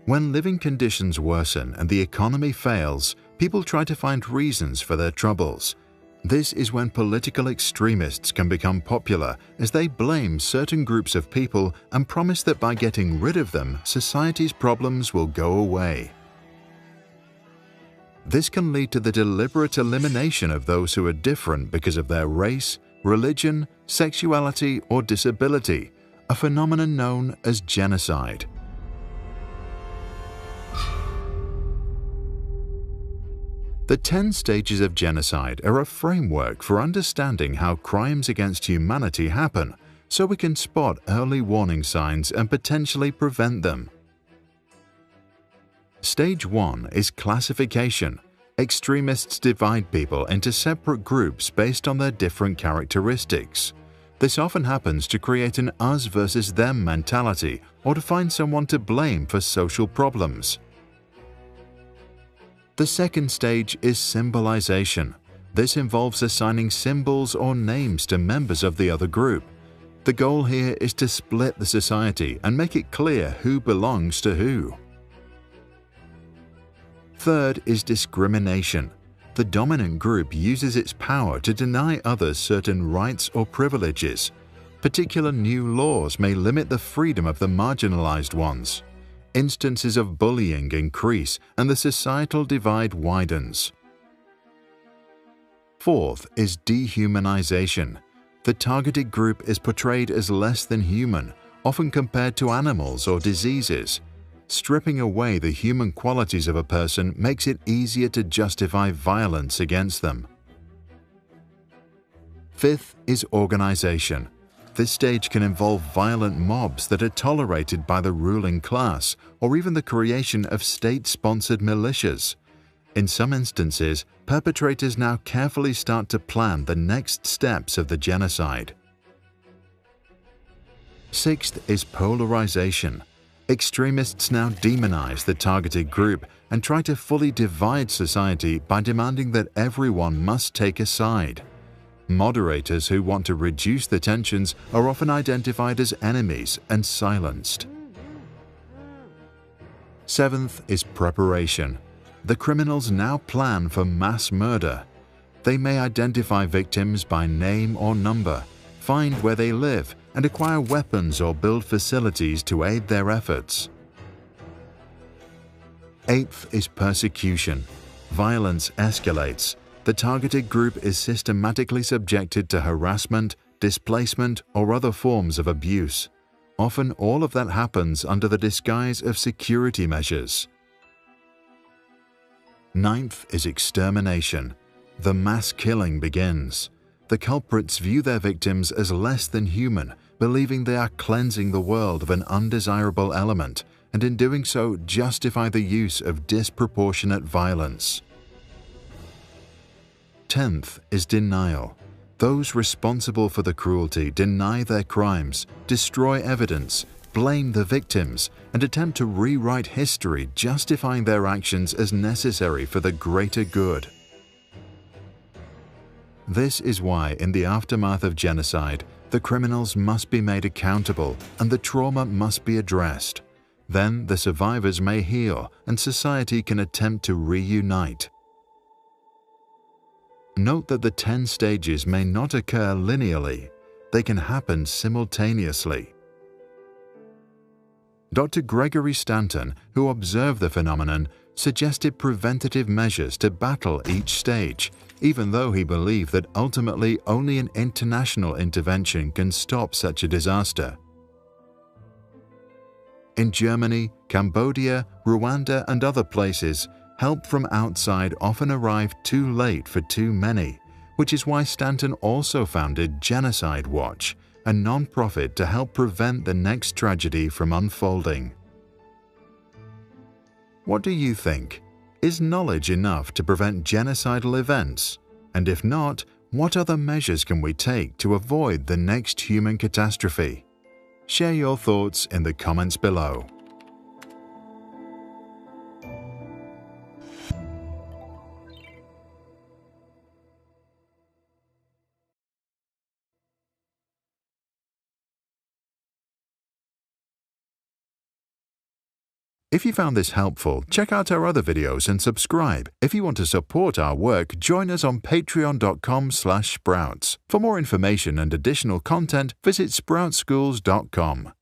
When living conditions worsen and the economy fails, people try to find reasons for their troubles. This is when political extremists can become popular, as they blame certain groups of people and promise that by getting rid of them, society's problems will go away. This can lead to the deliberate elimination of those who are different because of their race, religion, sexuality, or disability, a phenomenon known as genocide. The 10 stages of genocide are a framework for understanding how crimes against humanity happen, so we can spot early warning signs and potentially prevent them. Stage 1 is classification. Extremists divide people into separate groups based on their different characteristics. This often happens to create an us versus them mentality or to find someone to blame for social problems. The second stage is symbolization. This involves assigning symbols or names to members of the other group. The goal here is to split the society and make it clear who belongs to who. Third is discrimination. The dominant group uses its power to deny others certain rights or privileges. Particular new laws may limit the freedom of the marginalized ones. Instances of bullying increase and the societal divide widens. Fourth is dehumanization. The targeted group is portrayed as less than human, often compared to animals or diseases. Stripping away the human qualities of a person makes it easier to justify violence against them. Fifth is organization. This stage can involve violent mobs that are tolerated by the ruling class, or even the creation of state-sponsored militias. In some instances, perpetrators now carefully start to plan the next steps of the genocide. Sixth is polarization. Extremists now demonize the targeted group and try to fully divide society by demanding that everyone must take a side. Moderators who want to reduce the tensions are often identified as enemies and silenced. Seventh is preparation. The criminals now plan for mass murder. They may identify victims by name or number, find where they live, and acquire weapons or build facilities to aid their efforts. Eighth is persecution. Violence escalates. The targeted group is systematically subjected to harassment, displacement, or other forms of abuse. Often all of that happens under the disguise of security measures. Ninth is extermination. The mass killing begins. The culprits view their victims as less than human, believing they are cleansing the world of an undesirable element, and in doing so justify the use of disproportionate violence. 10th is denial. Those responsible for the cruelty deny their crimes, destroy evidence, blame the victims, and attempt to rewrite history, justifying their actions as necessary for the greater good. This is why, in the aftermath of genocide, the criminals must be made accountable and the trauma must be addressed. Then the survivors may heal and society can attempt to reunite. Note that the 10 stages may not occur linearly. They can happen simultaneously. Dr. Gregory Stanton, who observed the phenomenon, suggested preventative measures to battle each stage, even though he believed that ultimately only an international intervention can stop such a disaster. In Germany, Cambodia, Rwanda, and other places, help from outside often arrived too late for too many, which is why Stanton also founded Genocide Watch, a non-profit to help prevent the next tragedy from unfolding. What do you think? Is knowledge enough to prevent genocidal events? And if not, what other measures can we take to avoid the next human catastrophe? Share your thoughts in the comments below. If you found this helpful, check out our other videos and subscribe. If you want to support our work, join us on patreon.com/sprouts. For more information and additional content, visit sproutschools.com.